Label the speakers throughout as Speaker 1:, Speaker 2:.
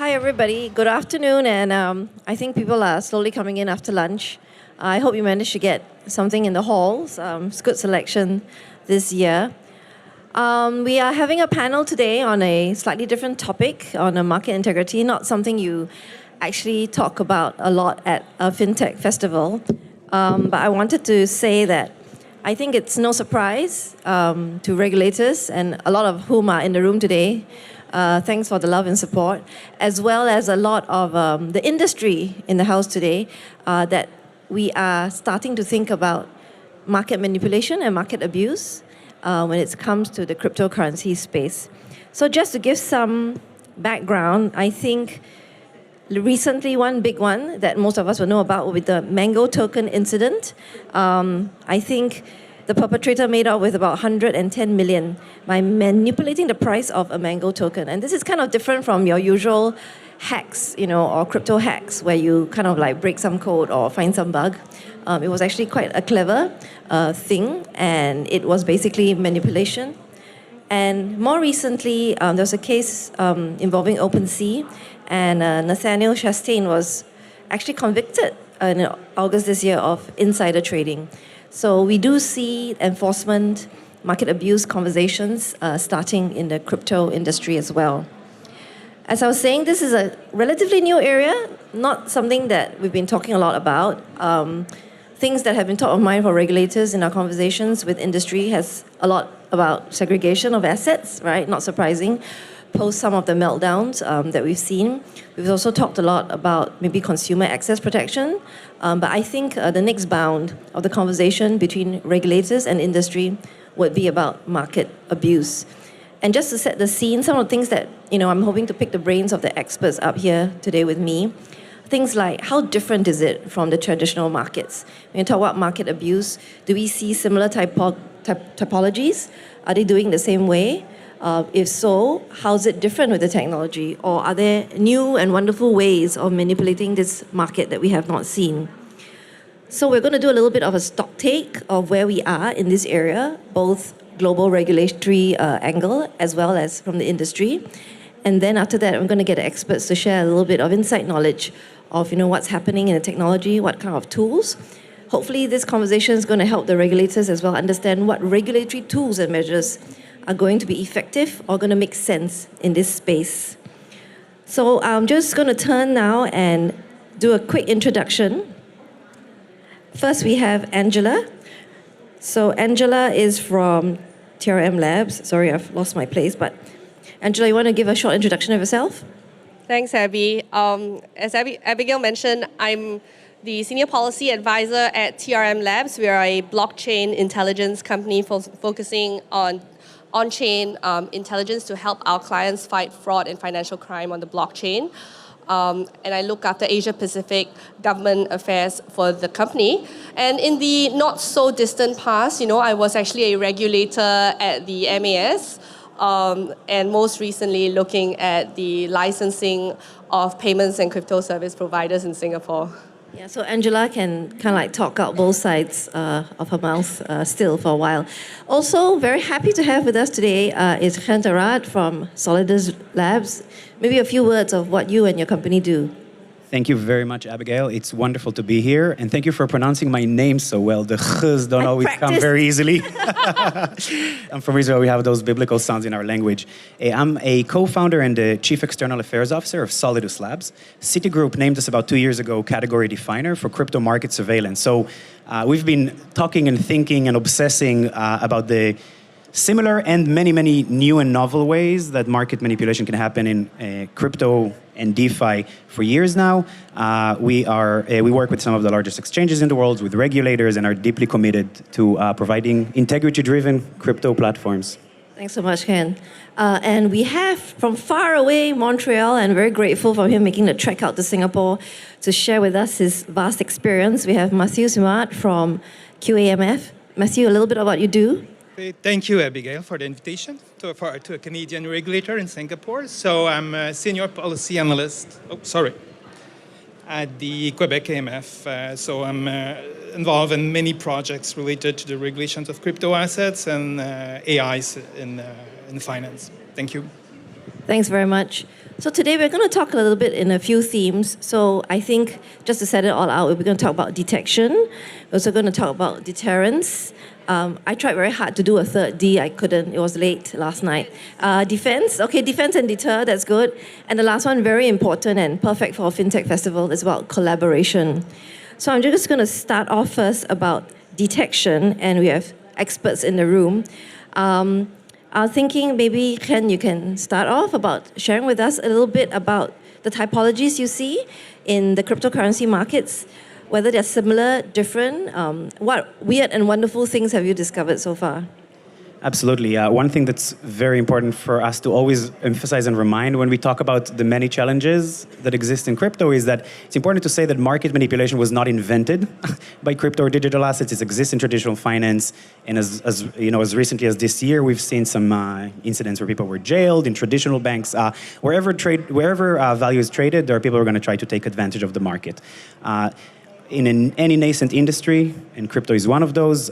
Speaker 1: Hi, everybody. Good afternoon, and I think people are slowly coming in after lunch. I hope you managed to get something in the halls. It's good selection this year. We are having a panel today on a slightly different topic on market integrity, not something you actually talk about a lot at a fintech festival. But I wanted to say that I think it's no surprise to regulators, and a lot of whom are in the room today. Thanks for the love and support, as well as a lot of the industry in the house today, that we are starting to think about market manipulation and market abuse when it comes to the cryptocurrency space. So just to give some background, I think recently one big one that most of us will know about will be the Mango token incident. I think the perpetrator made out with about 110 million by manipulating the price of a Mango token. And this is kind of different from your usual hacks, or crypto hacks, where you kind of like break some code or find some bug. It was actually quite a clever thing, and it was basically manipulation. And more recently, there was a case involving OpenSea, and Nathaniel Chastain was actually convicted in August this year of insider trading. So we do see enforcement, market abuse conversations starting in the crypto industry as well. As I was saying, this is a relatively new area, not something that we've been talking a lot about. Things that have been top of mind for regulators in our conversations with industry has a lot about segregation of assets, right? Not surprising, post some of the meltdowns that we've seen. We've also talked a lot about maybe consumer access protection, but I think the next bound of the conversation between regulators and industry would be about market abuse. And just to set the scene, some of the things that I'm hoping to pick the brains of the experts up here today with me. Things like, how different is it from the traditional markets? When you talk about market abuse, do we see similar typologies? Are they doing the same way? If so, how is it different with the technology? Or are there new and wonderful ways of manipulating this market that we have not seen? So we're going to do a little bit of a stock take of where we are in this area, both global regulatory angle as well as from the industry. And then after that, I'm going to get experts to share a little bit of inside knowledge of what's happening in the technology, what kind of tools. Hopefully this conversation is going to help the regulators as well understand what regulatory tools and measures are going to be effective or going to make sense in this space. So I'm just going to turn now and do a quick introduction. First, we have Angela. So Angela is from TRM Labs. Sorry, I've lost my place, but Angela, you want to give a short introduction of yourself?
Speaker 2: Thanks, Abby. As Abigail mentioned, I'm the Senior Policy Advisor at TRM Labs. We are a blockchain intelligence company focusing on-chain intelligence to help our clients fight fraud and financial crime on the blockchain. And I look after Asia-Pacific government affairs for the company. And in the not-so-distant past, I was actually a regulator at the MAS, and most recently looking at the licensing of payments and crypto service providers in Singapore.
Speaker 1: Yeah, so Angela can kind of like talk out both sides of her mouth still for a while. Also, very happy to have with us today is Chen Arad from Solidus Labs. Maybe a few words of what you and your company do.
Speaker 3: Thank you very much, Abigail. It's wonderful to be here. And thank you for pronouncing my name so well. The khs don't always come very easily. I'm from Israel. We have those biblical sounds in our language. I'm a co-founder and the Chief External Affairs Officer of Solidus Labs. Citigroup named us about 2 years ago category definer for crypto market surveillance. So we've been talking and thinking and obsessing about the similar and many, many new and novel ways that market manipulation can happen in crypto and DeFi for years now. We work with some of the largest exchanges in the world, with regulators, and are deeply committed to providing integrity-driven crypto platforms.
Speaker 1: Thanks so much, Ken. And we have from far away Montreal, and very grateful for him making the trek out to Singapore to share with us his vast experience. We have Mathieu Simard from QAMF. Mathieu, a little bit of what you do.
Speaker 4: Thank you, Abigail, for the invitation to a Canadian regulator in Singapore. So I'm a senior policy analyst, at the Quebec AMF. So I'm involved in many projects related to the regulations of crypto assets and AIs in finance. Thank you.
Speaker 1: Thanks very much. So today we're going to talk a little bit in a few themes. So I think just to set it all out, we're going to talk about detection. We're also going to talk about deterrence. I tried very hard to do a third D. I couldn't. It was late last night. Defense. Okay, defense and deter. That's good. And the last one, very important and perfect for a FinTech festival, is about collaboration. So I'm just going to start off first about detection, and we have experts in the room. I'm thinking maybe, Chen, you can start off about sharing with us a little bit about the typologies you see in the cryptocurrency markets, whether they're similar, different. What weird and wonderful things have you discovered so far?
Speaker 3: Absolutely. One thing that's very important for us to always emphasize and remind when we talk about the many challenges that exist in crypto is that it's important to say that market manipulation was not invented by crypto or digital assets. It exists in traditional finance, and as recently as this year, we've seen some incidents where people were jailed in traditional banks. Wherever value is traded, there are people who are going to try to take advantage of the market. In any nascent industry, and crypto is one of those,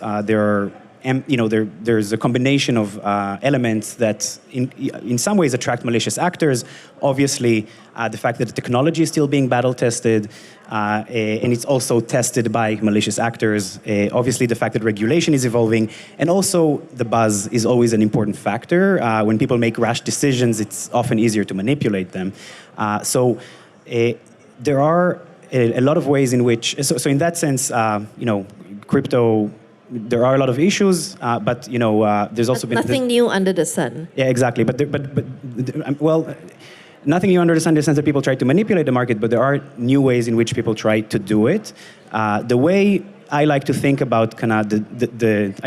Speaker 3: there's a combination of elements that in some ways attract malicious actors. Obviously, the fact that the technology is still being battle tested, and it's also tested by malicious actors. Obviously, the fact that regulation is evolving, and also the buzz is always an important factor. When people make rash decisions, it's often easier to manipulate them. There are a lot of ways in which, so in that sense, crypto, there are a lot of issues, but there's also been
Speaker 1: nothing new under the sun.
Speaker 3: Yeah, exactly. But nothing new under the sun in the sense that people try to manipulate the market, but there are new ways in which people try to do it. The way I like to think about I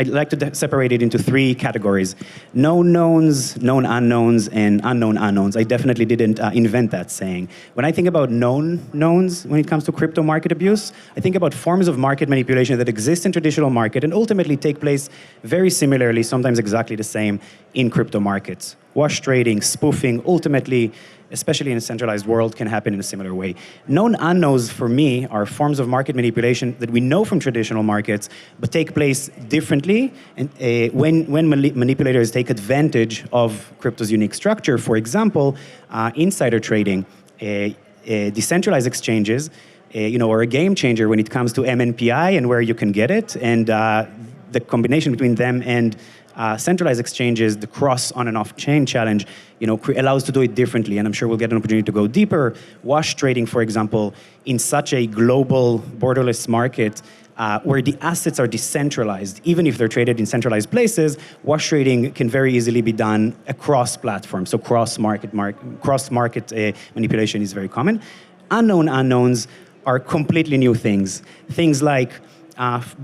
Speaker 3: like to separate it into three categories: known knowns, known unknowns, and unknown unknowns. I definitely didn't invent that saying. When I think about known knowns when it comes to crypto market abuse, I think about forms of market manipulation that exist in traditional market and ultimately take place very similarly, sometimes exactly the same, in crypto markets. Wash trading, spoofing, ultimately, especially in a centralized world, can happen in a similar way. Known unknowns, for me, are forms of market manipulation that we know from traditional markets, but take place differently and when manipulators take advantage of crypto's unique structure. For example, insider trading, decentralized exchanges, are a game changer when it comes to MNPI and where you can get it, and the combination between them and centralized exchanges, the cross on and off chain challenge, allows to do it differently, and I'm sure we'll get an opportunity to go deeper. Wash trading, for example, in such a global, borderless market where the assets are decentralized, even if they're traded in centralized places, wash trading can very easily be done across platforms. So cross-market manipulation is very common. Unknown unknowns are completely new things. Things like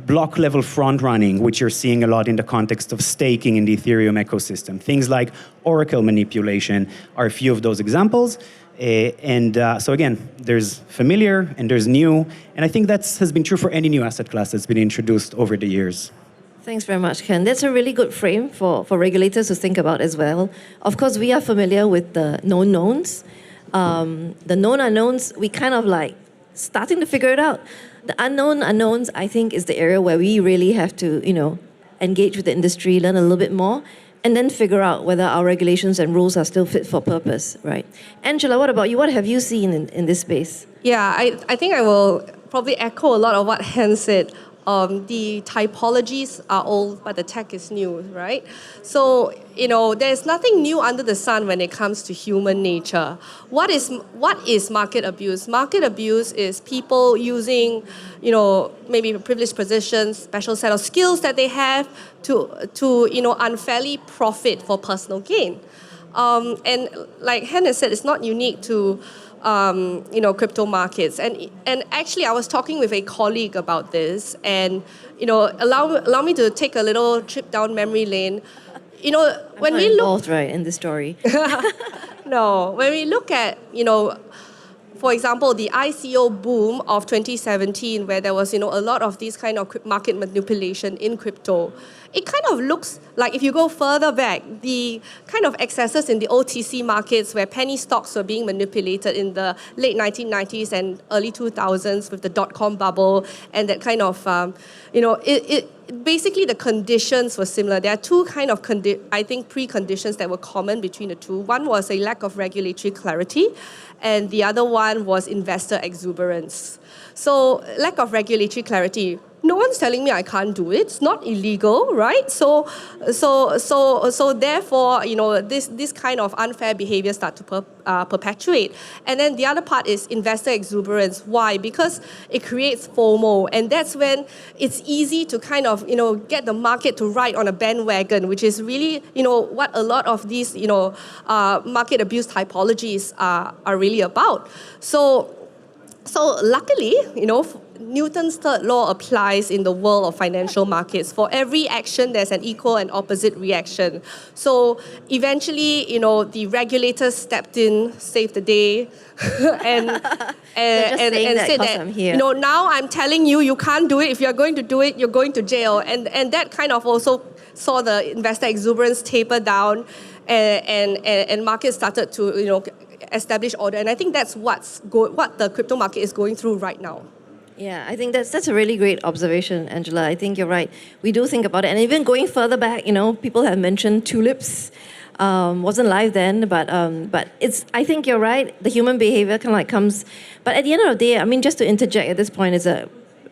Speaker 3: block level front running, which you're seeing a lot in the context of staking in the Ethereum ecosystem. Things like Oracle manipulation are a few of those examples. So again, there's familiar and there's new, and I think that has been true for any new asset class that's been introduced over the years.
Speaker 1: Thanks very much, Ken. That's a really good frame for regulators to think about as well. Of course, we are familiar with the known knowns. The known unknowns, we kind of like starting to figure it out. The unknown unknowns, I think, is the area where we really have to, engage with the industry, learn a little bit more, and then figure out whether our regulations and rules are still fit for purpose, right? Angela, what about you? What have you seen in this space?
Speaker 2: Yeah, I think I will probably echo a lot of what Hen said. The typologies are old, but the tech is new, right? So, there's nothing new under the sun when it comes to human nature. What is market abuse? Market abuse is people using, maybe privileged positions, special set of skills that they have to unfairly profit for personal gain. And like Hen has said, it's not unique to crypto markets. And actually, I was talking with a colleague about this, and allow me to take a little trip down memory lane. When we look
Speaker 1: right in the story.
Speaker 2: No, when we look at for example, the ICO boom of 2017, where there was a lot of these kind of market manipulation in crypto, it kind of looks like, if you go further back, the kind of excesses in the OTC markets where penny stocks were being manipulated in the late 1990s and early 2000s with the dot-com bubble and that kind of, basically the conditions were similar. There are two kind of, preconditions that were common between the two. One was a lack of regulatory clarity, and the other one was investor exuberance. So lack of regulatory clarity. No one's telling me I can't do it. It's not illegal, right? So therefore, this kind of unfair behavior start to perpetuate. And then the other part is investor exuberance. Why? Because it creates FOMO, and that's when it's easy to kind of, get the market to ride on a bandwagon, which is really, what a lot of these, market abuse typologies are really about. So luckily, Newton's third law applies in the world of financial markets. For every action, there's an equal and opposite reaction. So eventually, the regulators stepped in, saved the day, and said that, now I'm telling you, you can't do it. If you're going to do it, you're going to jail. And that kind of also saw the investor exuberance taper down, and markets started to, establish order. And I think that's what the crypto market is going through right now.
Speaker 1: Yeah, I think that's a really great observation, Angela. I think you're right. We do think about it. And even going further back, people have mentioned tulips. Wasn't live then, but I think you're right. The human behavior kind of like comes. But at the end of the day, just to interject at this point is a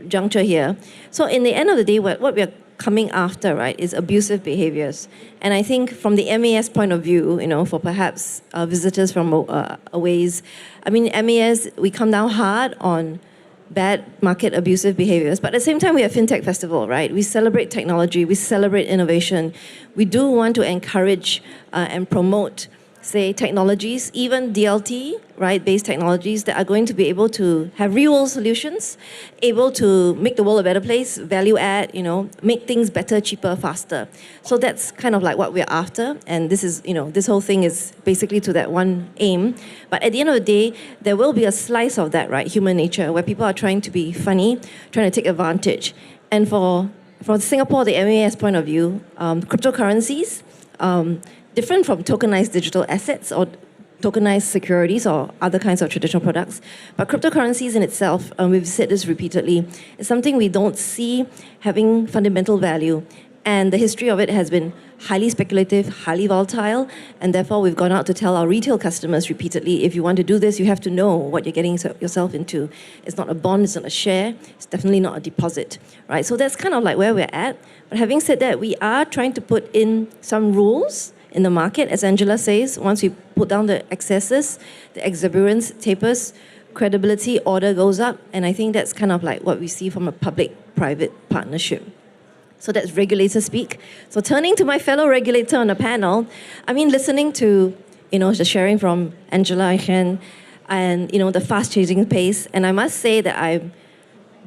Speaker 1: juncture here. So in the end of the day, what we're coming after, right, is abusive behaviors. And I think from the MAS point of view, for perhaps visitors from a ways, MAS, we come down hard on bad market abusive behaviors. But at the same time, we have FinTech Festival, right? We celebrate technology, we celebrate innovation. We do want to encourage and promote, say, technologies, even DLT, right, based technologies that are going to be able to have real-world solutions, able to make the world a better place, value add, make things better, cheaper, faster. So that's kind of like what we're after. And this is, this whole thing is basically to that one aim. But at the end of the day, there will be a slice of that, right, human nature, where people are trying to be funny, trying to take advantage. And for Singapore, the MAS point of view, cryptocurrencies, different from tokenized digital assets or tokenized securities or other kinds of traditional products. But cryptocurrencies in itself, we've said this repeatedly, is something we don't see having fundamental value. And the history of it has been highly speculative, highly volatile, and therefore we've gone out to tell our retail customers repeatedly, if you want to do this, you have to know what you're getting yourself into. It's not a bond, it's not a share, it's definitely not a deposit, right? So that's kind of like where we're at. But having said that, we are trying to put in some rules in the market, as Angela says. Once we put down the excesses, the exuberance tapers, credibility, order goes up, and I think that's kind of like what we see from a public-private partnership. So that's regulator speak. So turning to my fellow regulator on the panel, listening to, the sharing from Angela and Chen, and, the fast-changing pace, and I must say that I've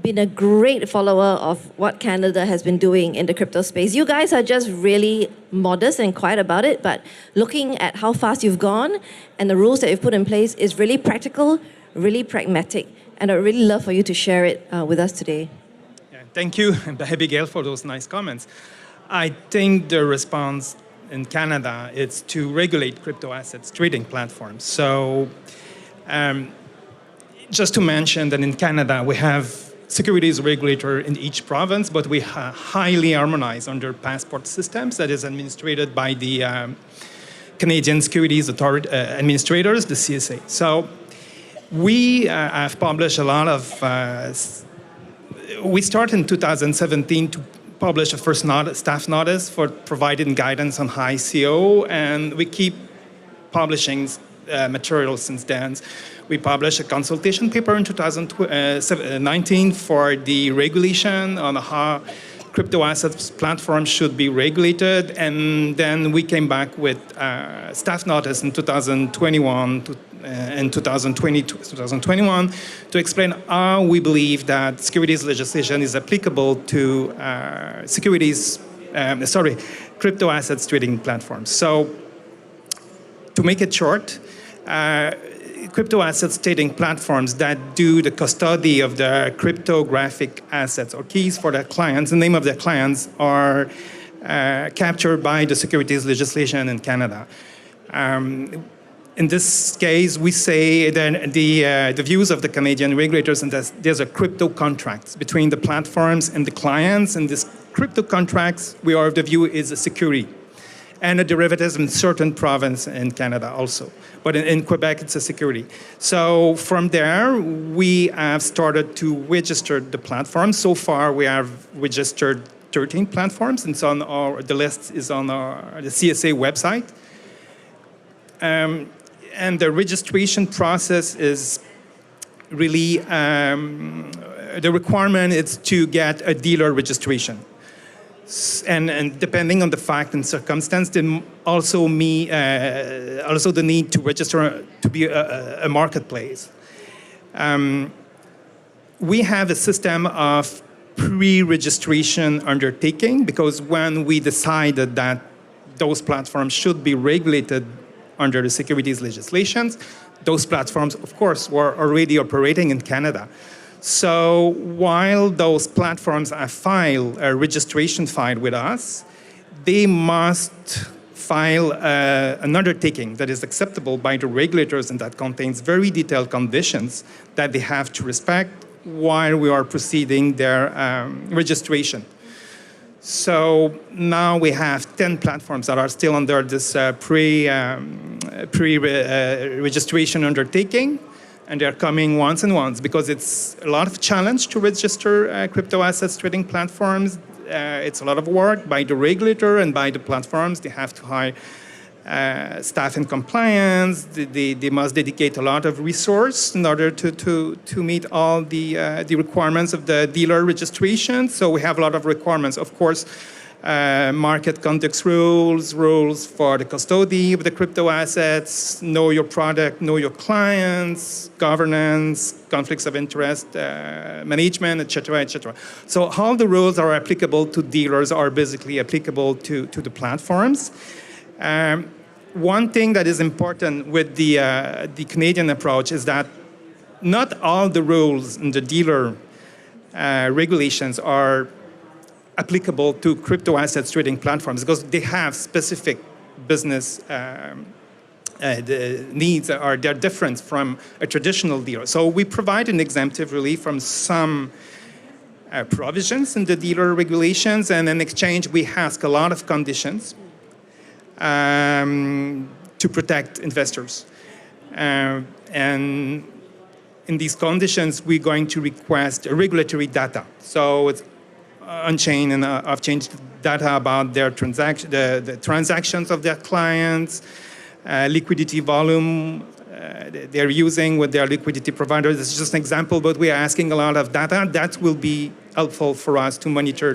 Speaker 1: been a great follower of what Canada has been doing in the crypto space. You guys are just really modest and quiet about it, but looking at how fast you've gone and the rules that you've put in place is really practical, really pragmatic, and I'd really love for you to share it with us today.
Speaker 4: Yeah, thank you, Abigail, for those nice comments. I think the response in Canada is to regulate crypto assets trading platforms. So just to mention that in Canada, we have securities regulator in each province, but we highly harmonized under passport systems that is administered by the Canadian Securities Authority administrators, the CSA. So we have published a lot of, we started in 2017 to publish a first staff notice for providing guidance on high CO, and we keep publishing material since then. We published a consultation paper in 2019 for the regulation on how crypto assets platforms should be regulated, and then we came back with staff notice in 2021 and 2021 to explain how we believe that securities legislation is applicable to crypto assets trading platforms. So to make it short, crypto assets trading platforms that do the custody of the cryptographic assets or keys for their clients, the name of their clients, are captured by the securities legislation in Canada. In this case, we say that the views of the Canadian regulators, and there's a crypto contracts between the platforms and the clients, and this crypto contracts, we are of the view is a security and a derivatives in certain province in Canada also. But in Quebec, it's a security. So from there, we have started to register the platform. So far, we have registered 13 platforms, and the list is on the CSA website. And the registration process is really, the requirement is to get a dealer registration. And depending on the fact and circumstance, then also the need to register to be a marketplace. We have a system of pre-registration undertaking, because when we decided that those platforms should be regulated under the securities legislations, those platforms, of course, were already operating in Canada. So while those platforms have filed a registration file with us, they must file an undertaking that is acceptable by the regulators and that contains very detailed conditions that they have to respect while we are proceeding their registration. So now we have 10 platforms that are still under this pre-registration undertaking. And they're coming once and once, because it's a lot of challenge to register crypto assets trading platforms. It's a lot of work by the regulator and by the platforms. They have to hire staff in compliance. They must dedicate a lot of resource in order to meet all the requirements of the dealer registration. So we have a lot of requirements. Of course, market conduct rules for the custody of the crypto assets, know your product, know your clients, governance, conflicts of interest, management, etc., etc. So all the rules are applicable to dealers are basically applicable to the platforms. One thing that is important with the Canadian approach is that not all the rules in the dealer regulations are applicable to crypto assets trading platforms, because they have specific business the needs they're different from a traditional dealer. So we provide an exemptive relief from some provisions in the dealer regulations, and in exchange we ask a lot of conditions to protect investors. And in these conditions, we're going to request regulatory data. So it's on-chain and off-chain data about their the transactions of their clients, liquidity volume they're using with their liquidity providers. This is just an example, but we are asking a lot of data. That will be helpful for us to monitor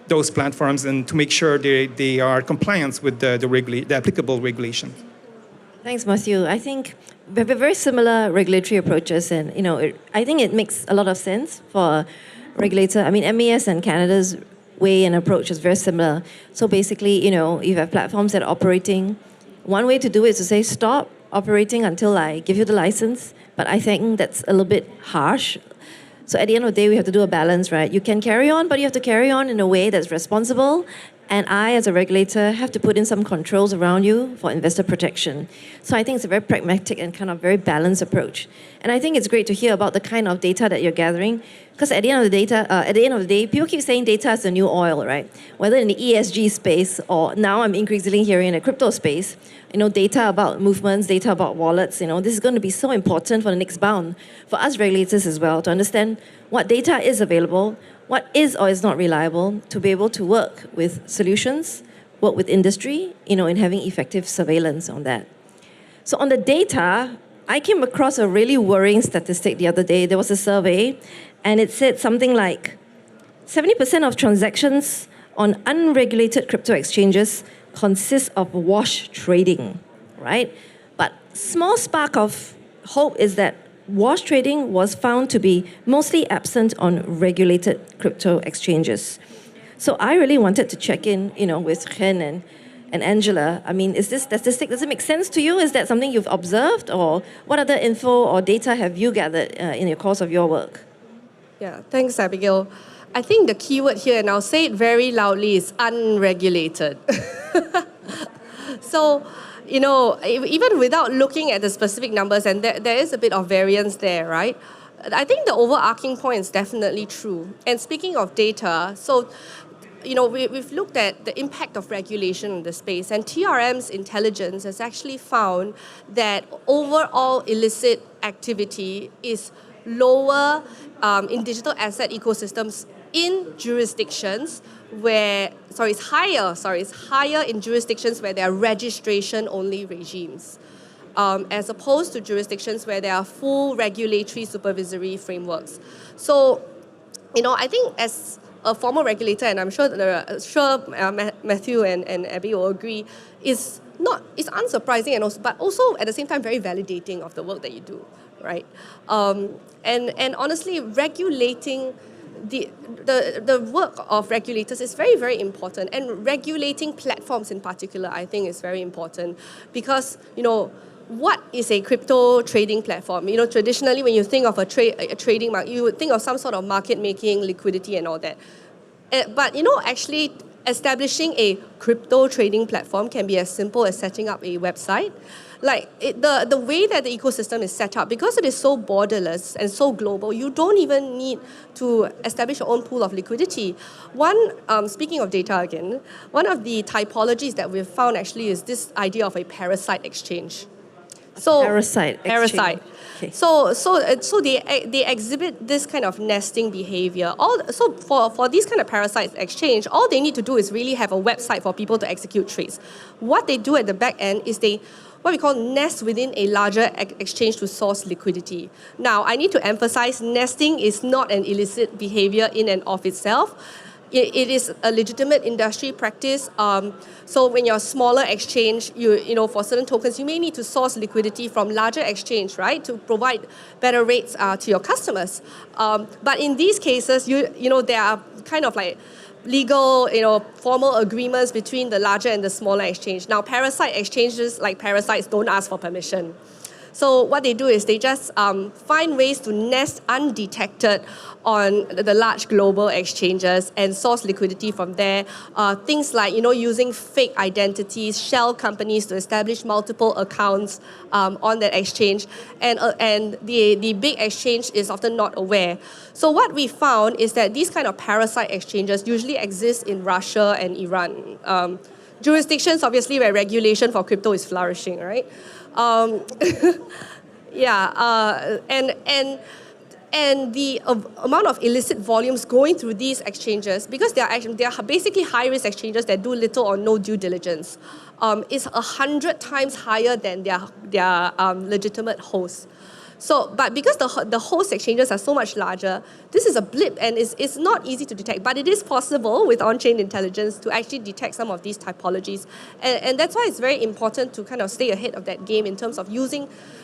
Speaker 4: those platforms and to make sure they are compliant with the applicable regulations.
Speaker 1: Thanks, Mathieu. I think we have very similar regulatory approaches, and I think it makes a lot of sense for regulator. I mean, MAS and Canada's way and approach is very similar. So basically, you have platforms that are operating. One way to do it is to say, stop operating until I give you the license. But I think that's a little bit harsh. So at the end of the day, we have to do a balance, right? You can carry on, but you have to carry on in a way that's responsible. And I, as a regulator, have to put in some controls around you for investor protection. So I think it's a very pragmatic and kind of very balanced approach. And I think it's great to hear about the kind of data that you're gathering, because at the end of the day, people keep saying data is the new oil, right? Whether in the ESG space or now I'm increasingly hearing in the crypto space, data about movements, data about wallets, this is going to be so important for the next bound for us regulators as well to understand what data is available, what is or is not reliable, to be able to work with solutions, work with industry, in having effective surveillance on that. So on the data, I came across a really worrying statistic the other day. There was a survey, and it said something like 70% of transactions on unregulated crypto exchanges consist of wash trading, right? But small spark of hope is that wash trading was found to be mostly absent on regulated crypto exchanges. So I really wanted to check in, with Chen and Angela. I mean, is this statistic, does it make sense to you? Is that something you've observed, or what other info or data have you gathered in the course of your work?
Speaker 2: Yeah, thanks, Abigail. I think the key word here, and I'll say it very loudly, is unregulated. So, even without looking at the specific numbers, and there is a bit of variance there, right? I think the overarching point is definitely true. And speaking of data, so we've looked at the impact of regulation in the space, and TRM's intelligence has actually found that overall illicit activity is lower in digital asset ecosystems in jurisdictions where, it's higher in jurisdictions where there are registration-only regimes, as opposed to jurisdictions where there are full regulatory supervisory frameworks. So, I think as a former regulator, and I'm sure Mathieu and Abby will agree, it's unsurprising but also at the same time very validating of the work that you do, right? And honestly, regulating the work of regulators is very, very important, and regulating platforms in particular, I think, is very important because what is a crypto trading platform? Traditionally, when you think of a trading market, you would think of some sort of market making, liquidity, and all that. But actually establishing a crypto trading platform can be as simple as setting up a website. The way that the ecosystem is set up, because it is so borderless and so global, you don't even need to establish your own pool of liquidity. Speaking of data again, one of the typologies that we've found actually is this idea of a parasite exchange.
Speaker 1: Parasite.
Speaker 2: Okay. So they exhibit this kind of nesting behavior. For these kind of parasites exchange, all they need to do is really have a website for people to execute trades. What they do at the back end is what we call nest within a larger exchange to source liquidity. Now, I need to emphasize, nesting is not an illicit behavior in and of itself. It is a legitimate industry practice. So when you're a smaller exchange, for certain tokens, you may need to source liquidity from larger exchange, right, to provide better rates to your customers. But in these cases, there are kind of like legal, formal agreements between the larger and the smaller exchange. Now, parasite exchanges, like parasites, don't ask for permission. So what they do is they just find ways to nest undetected on the large global exchanges and source liquidity from there. Things like, using fake identities, shell companies to establish multiple accounts on that exchange. And the big exchange is often not aware. So what we found is that these kind of parasite exchanges usually exist in Russia and Iran. Jurisdictions, obviously, where regulation for crypto is flourishing, right? And the amount of illicit volumes going through these exchanges, because they are basically high-risk exchanges that do little or no due diligence, is 100 times higher than their legitimate hosts. But because the host exchanges are so much larger, this is a blip, and it's not easy to detect. But it is possible with on-chain intelligence to actually detect some of these typologies. And that's why it's very important to kind of stay ahead of that game in terms of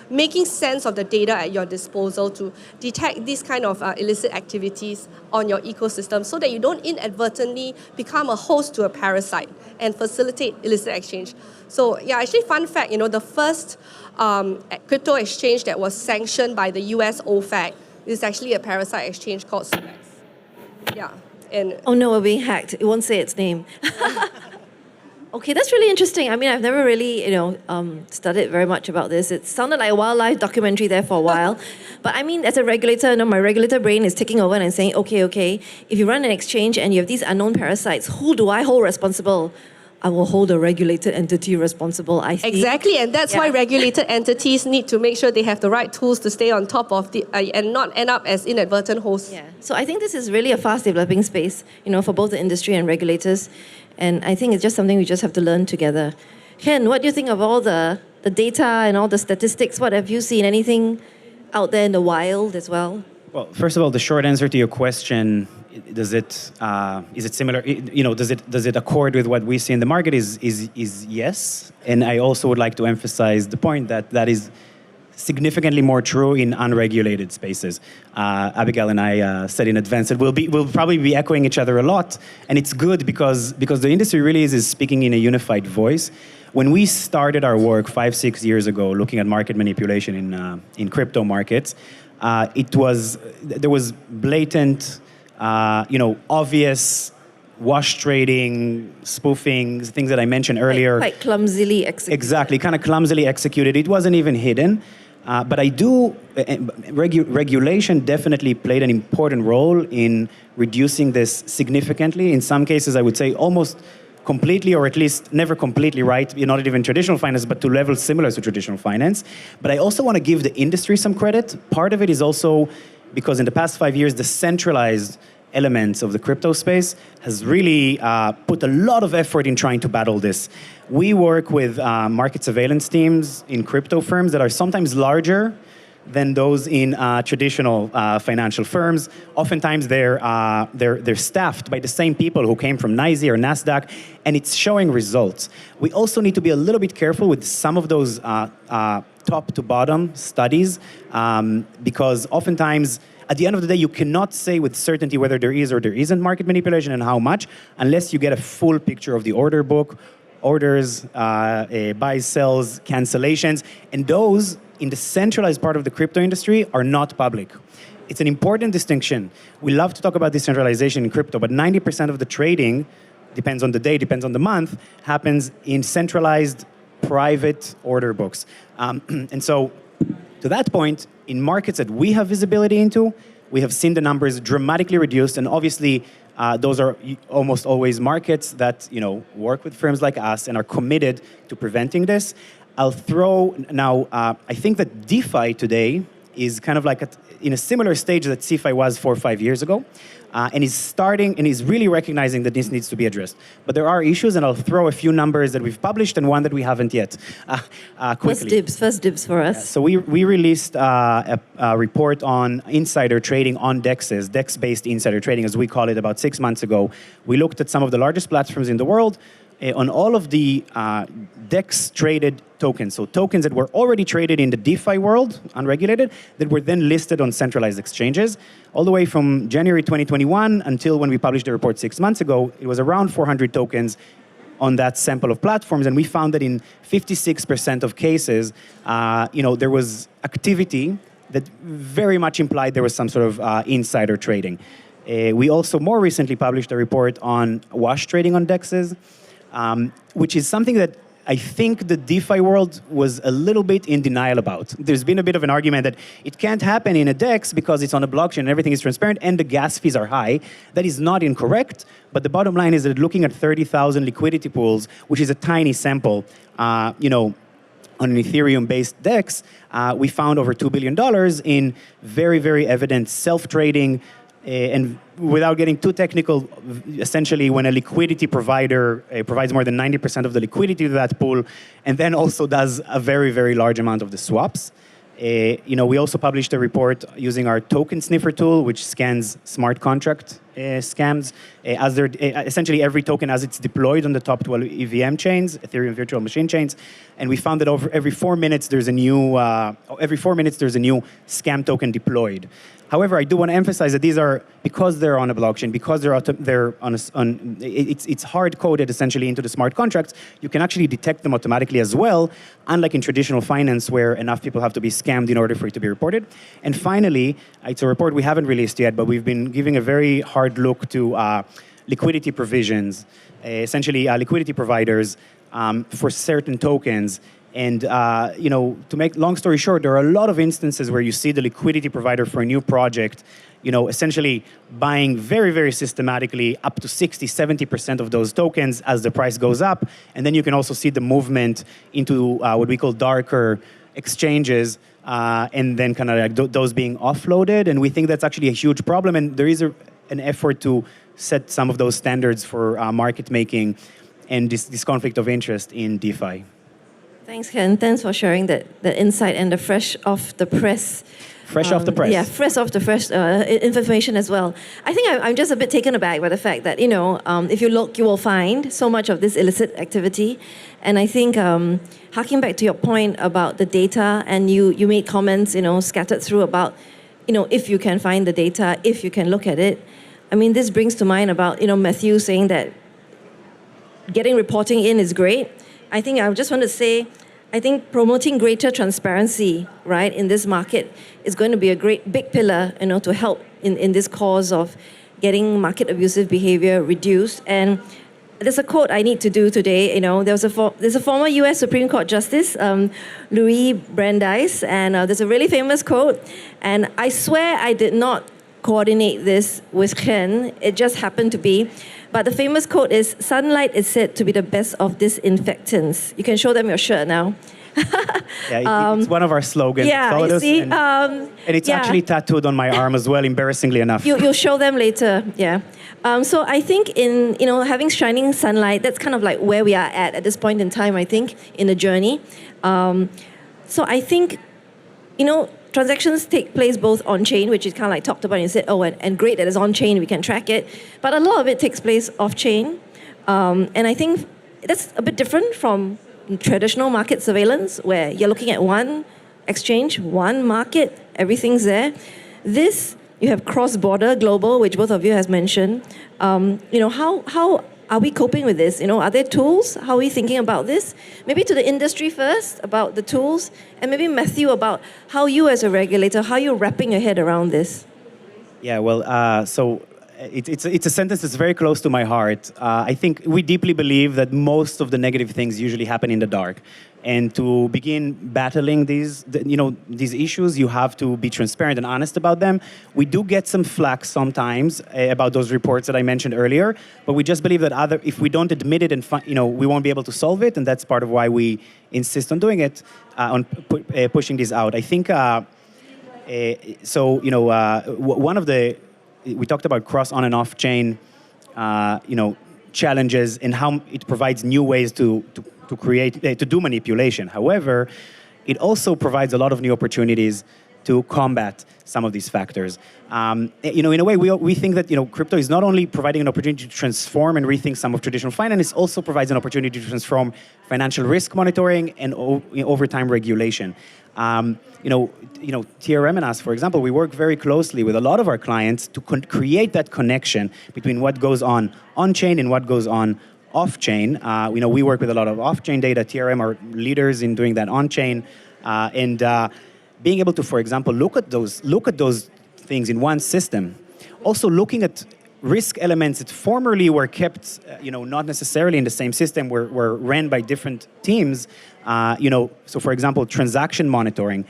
Speaker 2: making sense of the data at your disposal to detect these kind of illicit activities on your ecosystem so that you don't inadvertently become a host to a parasite and facilitate illicit exchange. So actually, fun fact, the first crypto exchange that was sanctioned by the US OFAC is actually a parasite exchange called Solidus.
Speaker 1: Oh no, we're being hacked. It won't say its name. Okay, that's really interesting. I mean, I've never really, studied very much about this. It sounded like a wildlife documentary there for a while. But I mean, as a regulator, my regulator brain is taking over and saying, okay, if you run an exchange and you have these unknown parasites, who do I hold responsible? I will hold a regulated entity responsible, I think.
Speaker 2: Exactly, and that's why regulated entities need to make sure they have the right tools to stay on top of and not end up as inadvertent hosts.
Speaker 1: Yeah. So I think this is really a fast developing space, for both the industry and regulators. And I think it's just something we just have to learn together. Chen, what do you think of all the data and all the statistics? What have you seen? Anything out there in the wild as well?
Speaker 3: Well, first of all, the short answer to your question, is it similar? Does it accord with what we see in the market? Is yes. And I also would like to emphasize the point that is significantly more true in unregulated spaces. Abigail and I said in advance that we'll probably be echoing each other a lot, and it's good because the industry really is speaking in a unified voice. When we started our work 5-6 years ago, looking at market manipulation in crypto markets, there was blatant, obvious wash trading, spoofing, things that I mentioned earlier.
Speaker 1: Quite clumsily executed.
Speaker 3: Exactly, kind of clumsily executed. It wasn't even hidden. But regulation definitely played an important role in reducing this significantly. In some cases, I would say almost completely, or at least never completely right, not even traditional finance, but to levels similar to traditional finance. But I also want to give the industry some credit. Part of it is also because in the past 5 years, the centralized elements of the crypto space has really put a lot of effort in trying to battle this. We work with market surveillance teams in crypto firms that are sometimes larger than those in traditional financial firms. Oftentimes they're staffed by the same people who came from NYSE or NASDAQ, and it's showing results. We also need to be a little bit careful with some of those top to bottom studies because oftentimes at the end of the day, you cannot say with certainty whether there is or there isn't market manipulation and how much, unless you get a full picture of the order book, orders, buys, sells, cancellations, and those in the centralized part of the crypto industry are not public. It's an important distinction. We love to talk about decentralization in crypto, but 90% of the trading, depends on the day, depends on the month, happens in centralized private order books. And so to that point, in markets that we have visibility into, we have seen the numbers dramatically reduced, and obviously those are almost always markets that work with firms like us and are committed to preventing this. I'll throw now, I think that DeFi today is kind of like in a similar stage that CeFi was 4 or 5 years ago. And he's starting, and he's really recognizing that this needs to be addressed. But there are issues, and I'll throw a few numbers that we've published and one that we haven't yet. Quickly.
Speaker 1: First dibs for us.
Speaker 3: So we released a report on insider trading on DEXs, DEX-based insider trading, as we call it, about 6 months ago. We looked at some of the largest platforms in the world, on all of the DEX-traded tokens, so tokens that were already traded in the DeFi world, unregulated, that were then listed on centralized exchanges. All the way from January 2021 until when we published the report 6 months ago, it was around 400 tokens on that sample of platforms, and we found that in 56% of cases, there was activity that very much implied there was some sort of insider trading. We also more recently published a report on wash trading on DEXs, which is something that I think the DeFi world was a little bit in denial about. There's been a bit of an argument that it can't happen in a DEX because it's on a blockchain and everything is transparent and the gas fees are high. That is not incorrect, but the bottom line is that looking at 30,000 liquidity pools, which is a tiny sample, on an Ethereum-based DEX, we found over $2 billion in very, very evident self-trading. And without getting too technical, essentially when a liquidity provider provides more than 90% of the liquidity to that pool, and then also does a very, very large amount of the swaps. We also published a report using our token sniffer tool, which scans smart contract scams. As they're essentially every token as it's deployed on the top 12 EVM chains, Ethereum virtual machine chains, and we found that every 4 minutes there's a new scam token deployed. However, I do want to emphasize that these are, because they're on a blockchain, because it's hard coded essentially into the smart contracts, you can actually detect them automatically as well, unlike in traditional finance where enough people have to be scammed in order for it to be reported. And finally, it's a report we haven't released yet, but we've been giving a very hard look to liquidity provisions, essentially liquidity providers for certain tokens. And to make long story short, there are a lot of instances where you see the liquidity provider for a new project, essentially buying very, very systematically up to 60, 70% of those tokens as the price goes up. And then you can also see the movement into what we call darker exchanges, and then kind of like those being offloaded. And we think that's actually a huge problem. And there is an effort to set some of those standards for market making and this conflict of interest in DeFi.
Speaker 1: Thanks, Ken. Thanks for sharing that insight and the fresh off the press.
Speaker 3: Fresh off the press.
Speaker 1: Yeah, fresh off the press information as well. I think I'm just a bit taken aback by the fact that, if you look, you will find so much of this illicit activity. And I think, harking back to your point about the data, and you made comments, scattered through about, if you can find the data, if you can look at it. I mean, this brings to mind about, Mathieu saying that getting reporting in is great. I think I just want to say, I think promoting greater transparency, right, in this market is going to be a great big pillar, to help in this cause of getting market abusive behavior reduced. And there's a quote I need to do today. There's a former U.S. Supreme Court Justice, Louis Brandeis, and there's a really famous quote. And I swear I did not coordinate this with Chen. It just happened to be. But the famous quote is, "Sunlight is said to be the best of disinfectants." You can show them your shirt now.
Speaker 3: It's one of our slogans.
Speaker 1: Yeah, you see?
Speaker 3: And it's actually tattooed on my arm as well, embarrassingly enough.
Speaker 1: You'll show them later, yeah. So I think in, having shining sunlight, that's kind of like where we are at this point in time, I think, in the journey. So I think, transactions take place both on-chain, which is kind of like talked about, and you said, and great that it's on-chain, we can track it. But a lot of it takes place off-chain. And I think that's a bit different from traditional market surveillance, where you're looking at one exchange, one market, everything's there. This, you have cross-border, global, which both of you has mentioned. How are we coping with this? Are there tools? How are we thinking about this? Maybe to the industry first, about the tools, and maybe Mathieu, about how you as a regulator, how you're wrapping your head around this.
Speaker 3: Yeah, well, so it's a sentence that's very close to my heart. I think we deeply believe that most of the negative things usually happen in the dark. And to begin battling these issues, you have to be transparent and honest about them. We do get some flack sometimes about those reports that I mentioned earlier, but we just believe that if we don't admit it, and we won't be able to solve it, and that's part of why we insist on doing it, on pushing this out. I think one of the we talked about cross on and off chain, challenges and how it provides new ways to do manipulation. However, it also provides a lot of new opportunities to combat some of these factors. In a way, we think that crypto is not only providing an opportunity to transform and rethink some of traditional finance, it also provides an opportunity to transform financial risk monitoring and over time regulation. TRM and us, for example, we work very closely with a lot of our clients to create that connection between what goes on-chain and what goes on off-chain. We work with a lot of off-chain data. TRM are leaders in doing that on-chain, and being able to, for example, look at those things in one system. Also looking at risk elements that formerly were kept, not necessarily in the same system, were ran by different teams. So for example, transaction monitoring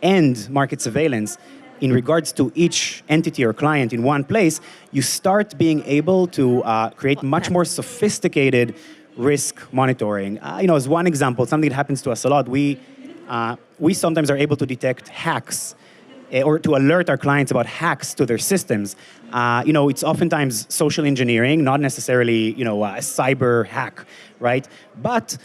Speaker 3: and market surveillance in regards to each entity or client in one place, you start being able to create much more sophisticated risk monitoring. As one example, something that happens to us a lot, we sometimes are able to detect hacks or to alert our clients about hacks to their systems. It's oftentimes social engineering, not necessarily, a cyber hack, right? But,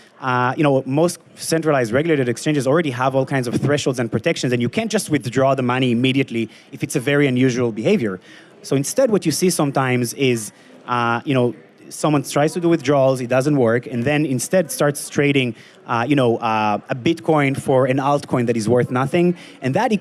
Speaker 3: most centralized regulated exchanges already have all kinds of thresholds and protections, and you can't just withdraw the money immediately if it's a very unusual behavior. So instead, what you see sometimes is, someone tries to do withdrawals, it doesn't work, and then instead starts trading, a Bitcoin for an altcoin that is worth nothing. And that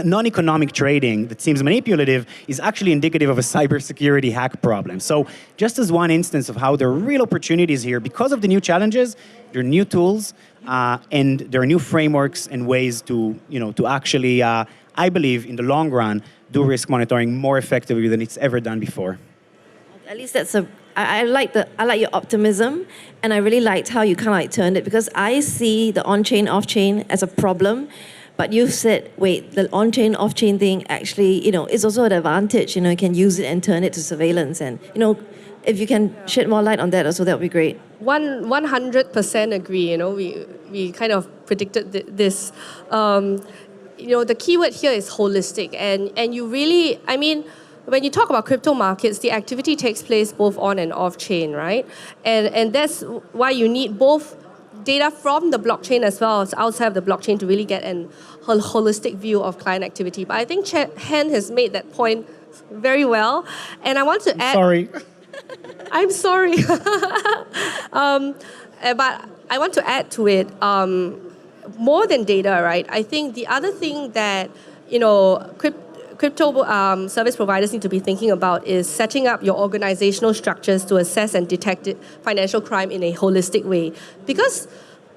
Speaker 3: non-economic trading that seems manipulative is actually indicative of a cybersecurity hack problem. So just as one instance of how there are real opportunities here, because of the new challenges, there are new tools, and there are new frameworks and ways to actually, I believe, in the long run, do risk monitoring more effectively than it's ever done before.
Speaker 1: At least I like your optimism, and I really liked how you kind of turned it, because I see the on-chain, off-chain as a problem, but you said, wait, the on-chain, off-chain thing actually, is also an advantage. You can use it and turn it to surveillance, and if you can shed more light on that also, that would be great.
Speaker 2: 100% agree. We kind of predicted this. The keyword here is holistic, and you really, when you talk about crypto markets, the activity takes place both on and off chain, right? And that's why you need both data from the blockchain as well as outside of the blockchain to really get a holistic view of client activity. But I think Chen has made that point very well. And I want to add...
Speaker 3: Sorry.
Speaker 2: I'm sorry. But I want to add to it, more than data, right? I think the other thing that, crypto service providers need to be thinking about is setting up your organizational structures to assess and detect financial crime in a holistic way. Because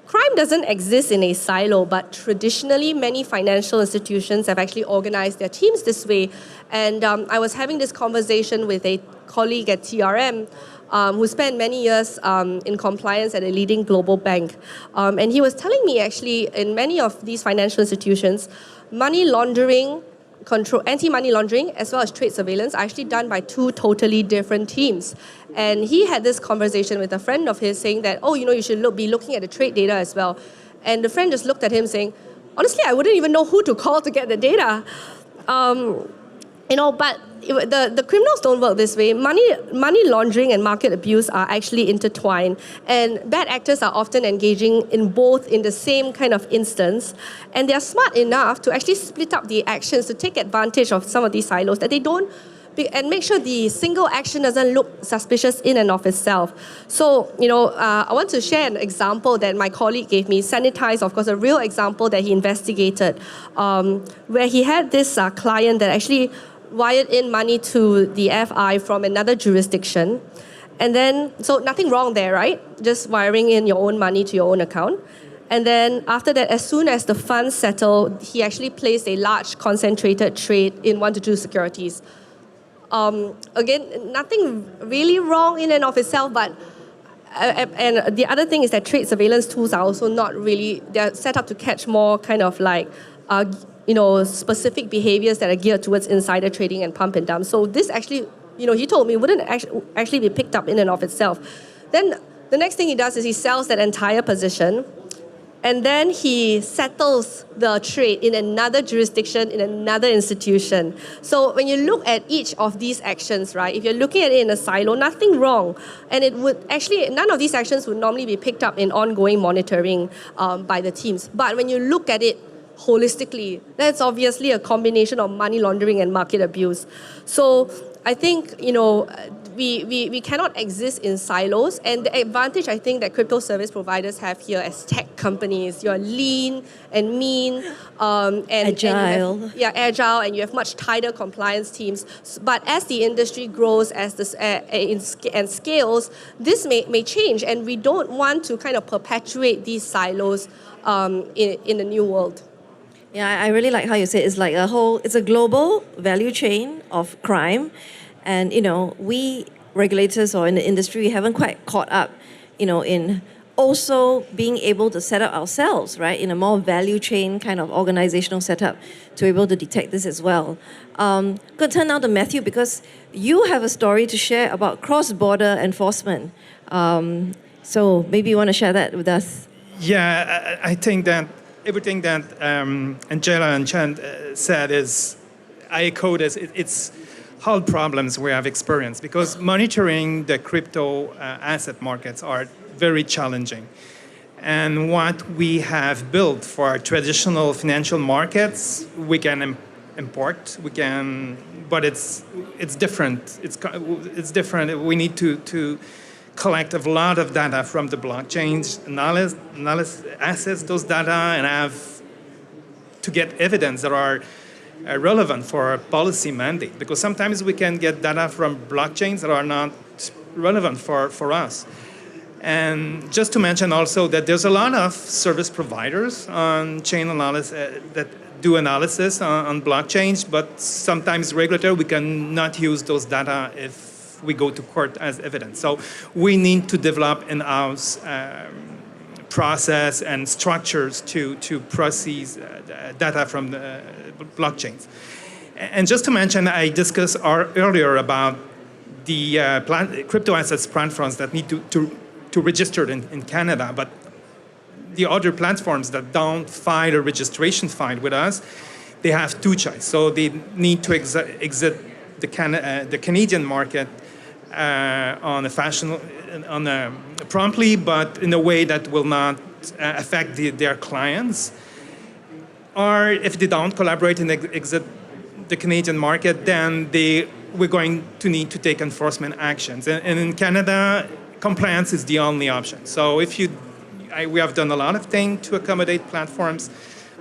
Speaker 2: crime doesn't exist in a silo, but traditionally many financial institutions have actually organized their teams this way. And I was having this conversation with a colleague at TRM who spent many years in compliance at a leading global bank. And he was telling me actually in many of these financial institutions, money laundering, anti-money laundering as well as trade surveillance are actually done by two totally different teams. And he had this conversation with a friend of his saying that, oh, you should be looking at the trade data as well. And the friend just looked at him saying, honestly, I wouldn't even know who to call to get the data. But the criminals don't work this way. Money laundering and market abuse are actually intertwined, and bad actors are often engaging in both in the same kind of instance, and they are smart enough to actually split up the actions to take advantage of some of these silos that they don't, and make sure the single action doesn't look suspicious in and of itself. So, I want to share an example that my colleague gave me, Sanitize, of course, a real example that he investigated, where he had this client that actually wired in money to the FI from another jurisdiction. And then, so nothing wrong there, right? Just wiring in your own money to your own account. And then after that, as soon as the funds settled, he actually placed a large concentrated trade in 1 to 2 securities. Again, nothing really wrong in and of itself, but and the other thing is that trade surveillance tools are also not really, they're set up to catch more kind of like specific behaviors that are geared towards insider trading and pump and dump. So this actually, he told me, wouldn't actually be picked up in and of itself. Then the next thing he does is he sells that entire position, and then he settles the trade in another jurisdiction, in another institution. So when you look at each of these actions, right, if you're looking at it in a silo, nothing wrong. And it would actually, none of these actions would normally be picked up in ongoing monitoring by the teams. But when you look at it holistically, that's obviously a combination of money laundering and market abuse. So I think, we cannot exist in silos, and the advantage I think that crypto service providers have here as tech companies, you're lean and mean, and
Speaker 1: agile.
Speaker 2: Agile, and you have much tighter compliance teams. But as the industry grows, and scales, this may change, and we don't want to kind of perpetuate these silos in the new world.
Speaker 1: Yeah, I really like how you say it's like it's a global value chain of crime. And, we regulators or in the industry, we haven't quite caught up, in also being able to set up ourselves, right, in a more value chain kind of organizational setup to be able to detect this as well. Going to turn now to Mathieu, because you have a story to share about cross-border enforcement. So maybe you want to share that with us.
Speaker 4: Yeah, I think that everything that Angela and Chen said I echo this. It's all problems we have experienced because monitoring the crypto asset markets are very challenging. And what we have built for traditional financial markets, we can import, but it's different. It's different. We need to collect a lot of data from the blockchains, analyst access those data, and have to get evidence that are relevant for a policy mandate. Because sometimes we can get data from blockchains that are not relevant for us. And just to mention also that there's a lot of service providers on chain analysis that do analysis on blockchains, but sometimes regulator, we cannot use those data if we go to court as evidence. So we need to develop in-house process and structures to process data from the blockchains. And just to mention, I discussed earlier about the crypto assets platforms that need to register in Canada, but the other platforms that don't file a registration file with us, they have two choices. So they need to exit the Canadian market promptly, but in a way that will not affect their clients. Or if they don't collaborate and exit the Canadian market, then we're going to need to take enforcement actions. And in Canada, compliance is the only option. So we have done a lot of things to accommodate platforms,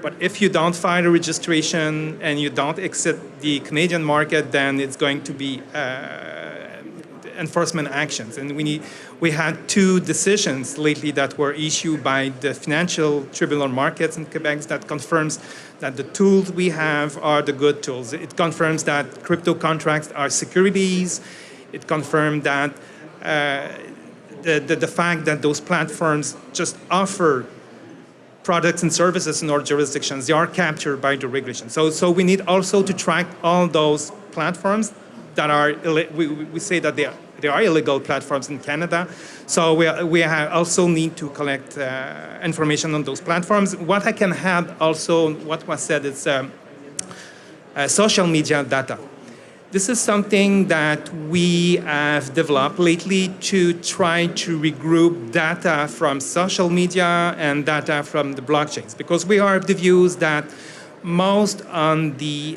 Speaker 4: but if you don't file a registration and you don't exit the Canadian market, then it's going to be enforcement actions. And we had 2 decisions lately that were issued by the Financial Tribunal Markets in Quebec that confirms that the tools we have are the good tools. It confirms that crypto contracts are securities. It confirmed that the fact that those platforms just offer products and services in our jurisdictions, they are captured by the regulation. So we need also to track all those platforms that are, we say that they are illegal platforms in Canada. So we also need to collect information on those platforms. What I can add also, what was said, is social media data. This is something that we have developed lately to try to regroup data from social media and data from the blockchains, because we are of the views that most on the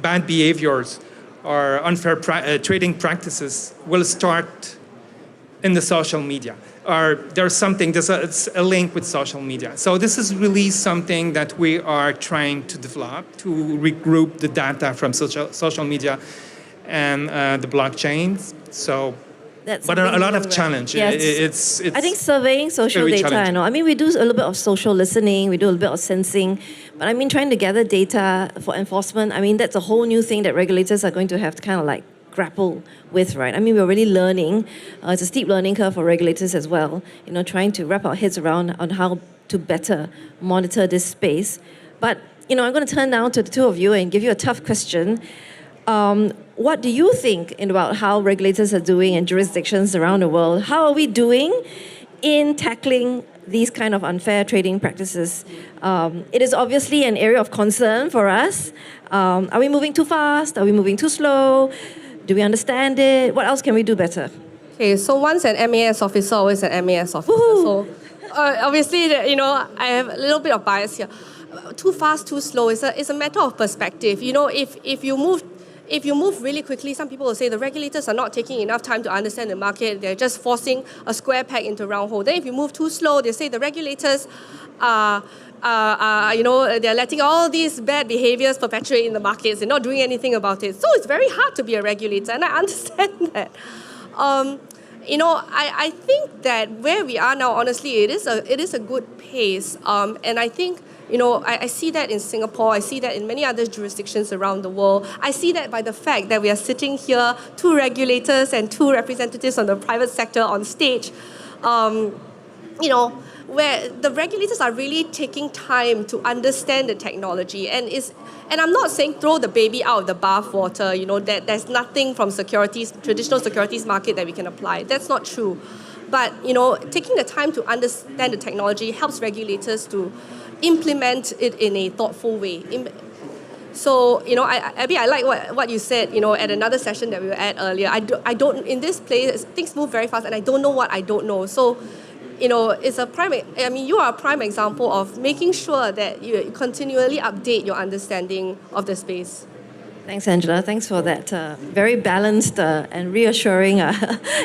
Speaker 4: bad behaviors or unfair trading practices will start in the social media. Or there's a link with social media. So this is really something that we are trying to develop, to regroup the data from social media and the blockchains. So, but a lot of challenge.
Speaker 1: Yes.
Speaker 4: It's
Speaker 1: I think surveying social data, I know. I mean, we do a little bit of social listening, we do a little bit of sensing, but I mean, trying to gather data for enforcement, I mean, that's a whole new thing that regulators are going to have to kind of like grapple with, right? I mean, we're really learning. It's a steep learning curve for regulators as well, trying to wrap our heads around on how to better monitor this space. But, I'm going to turn now to the two of you and give you a tough question. What do you think about how regulators are doing in jurisdictions around the world? How are we doing in tackling these kind of unfair trading practices? It is obviously an area of concern for us. Are we moving too fast? Are we moving too slow? Do we understand it? What else can we do better?
Speaker 2: Okay, so once an MAS officer, always an MAS officer. Woo-hoo. So obviously, I have a little bit of bias here. Too fast, too slow. It's a matter of perspective. If you move really quickly, some people will say the regulators are not taking enough time to understand the market. They're just forcing a square peg into a round hole. Then if you move too slow, they say the regulators they're letting all these bad behaviors perpetuate in the markets. They're not doing anything about it. So it's very hard to be a regulator, and I understand that. I think that where we are now, honestly, it is a good pace. And I think, I see that in Singapore. I see that in many other jurisdictions around the world. I see that by the fact that we are sitting here, 2 regulators and 2 representatives from the private sector on stage. Where the regulators are really taking time to understand the technology, and I'm not saying throw the baby out of the bathwater, that there's nothing from traditional securities market that we can apply. That's not true. But, taking the time to understand the technology helps regulators to implement it in a thoughtful way. So, Abby, I like what you said, at another session that we were at earlier. I don't, in this place, things move very fast, and I don't know what I don't know. So, it's you are a prime example of making sure that you continually update your understanding of the space.
Speaker 1: Thanks, Angela. Thanks for that very balanced and reassuring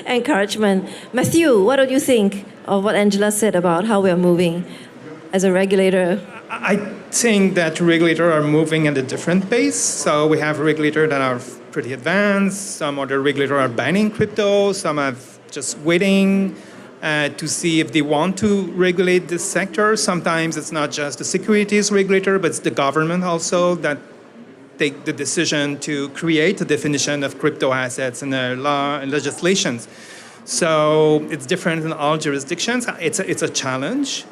Speaker 1: encouragement. Mathieu, what do you think of what Angela said about how we are moving as a regulator?
Speaker 4: I think that regulators are moving at a different pace. So we have regulators that are pretty advanced. Some other regulators are banning crypto. Some are just waiting to see if they want to regulate this sector. Sometimes it's not just the securities regulator, but it's the government also that take the decision to create a definition of crypto assets in the law and legislations. So it's different in all jurisdictions. It's a challenge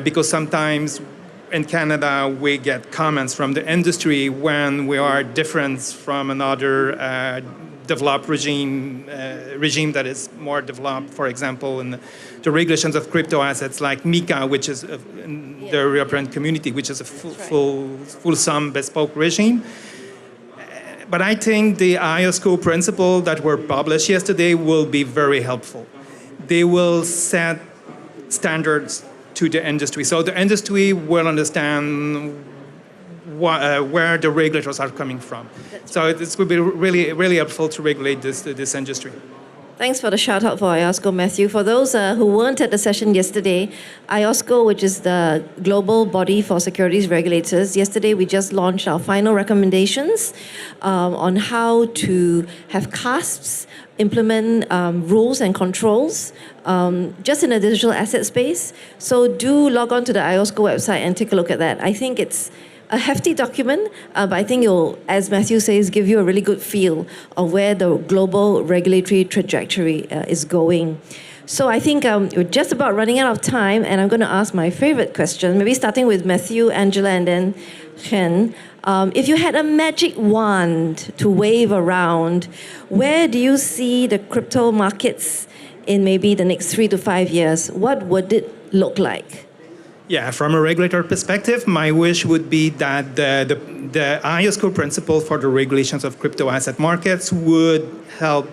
Speaker 4: because sometimes in Canada we get comments from the industry when we are different from another developed regime that is more developed, for example, in the regulations of crypto assets like MiCA, which is in the European community, which is a fulsome bespoke regime. But I think the IOSCO principles that were published yesterday will be very helpful. They will set standards to the industry. So the industry will understand where the regulators are coming from. So this will be really, really helpful to regulate this industry.
Speaker 1: Thanks for the shout out for IOSCO, Matthew. For those who weren't at the session yesterday, IOSCO, which is the global body for securities regulators, yesterday we just launched our final recommendations on how to have CASPs implement rules and controls just in the digital asset space. So do log on to the IOSCO website and take a look at that. I think it's a hefty document, but I think it'll, as Matthew says, give you a really good feel of where the global regulatory trajectory is going. So I think we're just about running out of time, and I'm going to ask my favorite question, maybe starting with Matthew, Angela, and then Chen. If you had a magic wand to wave around, where do you see the crypto markets in maybe the next 3 to 5 years? What would it look like?
Speaker 4: Yeah, from a regulator perspective, my wish would be that the IOSCO principle for the regulations of crypto asset markets would help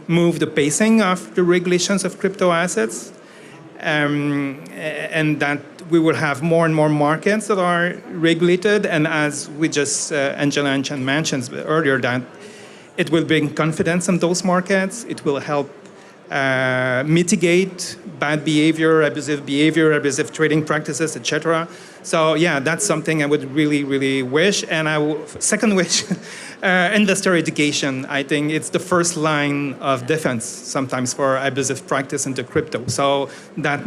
Speaker 4: move the pacing of the regulations of crypto assets, and that we will have more and more markets that are regulated. And as we just, Angela and Chen mentioned earlier, that it will bring confidence in those markets. It will help mitigate bad behavior, abusive trading practices, etc. So yeah, that's something I would really, really wish. And second wish, investor education. I think it's the first line of defense sometimes for abusive practice into crypto. So that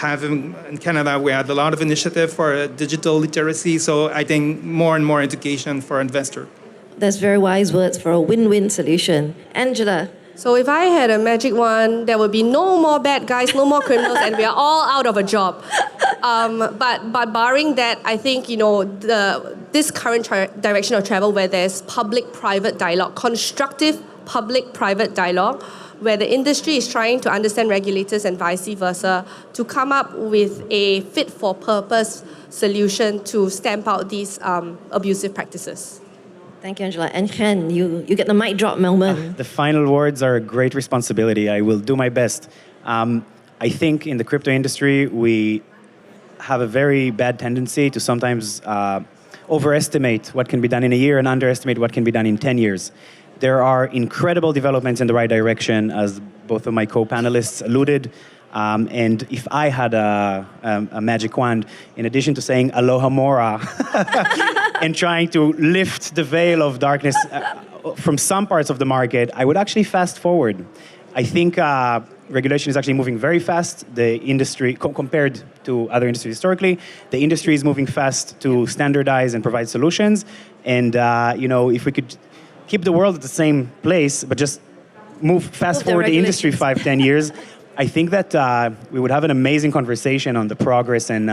Speaker 4: having in Canada, we had a lot of initiative for digital literacy. So I think more and more education for investor.
Speaker 1: That's very wise words for a win-win solution. Angela.
Speaker 2: So if I had a magic wand, there would be no more bad guys, no more criminals, and we are all out of a job. But barring that, I think this current direction of travel, where there's public-private dialogue, constructive public-private dialogue, where the industry is trying to understand regulators and vice versa to come up with a fit-for-purpose solution to stamp out these abusive practices.
Speaker 1: Thank you, Angela. And Chen, you get the mic drop moment.
Speaker 3: The final words are a great responsibility. I will do my best. I think in the crypto industry, we have a very bad tendency to sometimes overestimate what can be done in a year and underestimate what can be done in 10 years. There are incredible developments in the right direction, as both of my co-panelists alluded. And if I had a magic wand, in addition to saying aloha mora and trying to lift the veil of darkness from some parts of the market, I would actually fast forward. I think regulation is actually moving very fast. The industry, compared to other industries historically, the industry is moving fast to standardize and provide solutions. And if we could keep the world at the same place, but just fast forward the industry 5-10 years, I think that we would have an amazing conversation on the progress and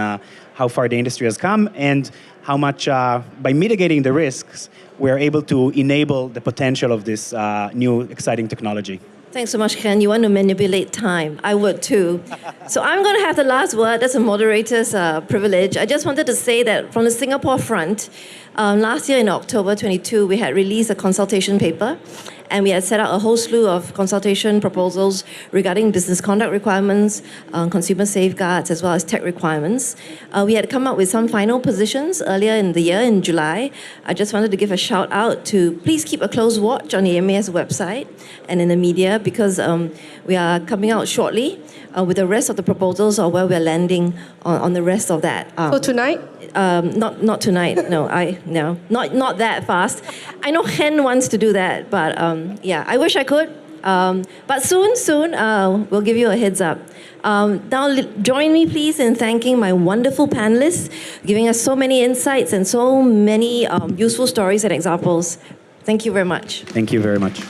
Speaker 3: how far the industry has come, and how much, by mitigating the risks, we're able to enable the potential of this new exciting technology.
Speaker 1: Thanks so much, Ken. You want to manipulate time. I would too. So I'm going to have the last word. That's a moderator's privilege. I just wanted to say that from the Singapore front, last year in October 22, we had released a consultation paper, and we had set out a whole slew of consultation proposals regarding business conduct requirements, consumer safeguards, as well as tech requirements. We had come up with some final positions earlier in the year, in July. I just wanted to give a shout out to please keep a close watch on the MAS website and in the media, because we are coming out shortly with the rest of the proposals, or where we're landing on the rest of that.
Speaker 2: So tonight?
Speaker 1: Not tonight. No, not that fast. I know Chen wants to do that, but yeah, I wish I could. But soon, we'll give you a heads up. Now, join me, please, in thanking my wonderful panelists, giving us so many insights and so many useful stories and examples. Thank you very much.
Speaker 3: Thank you very much.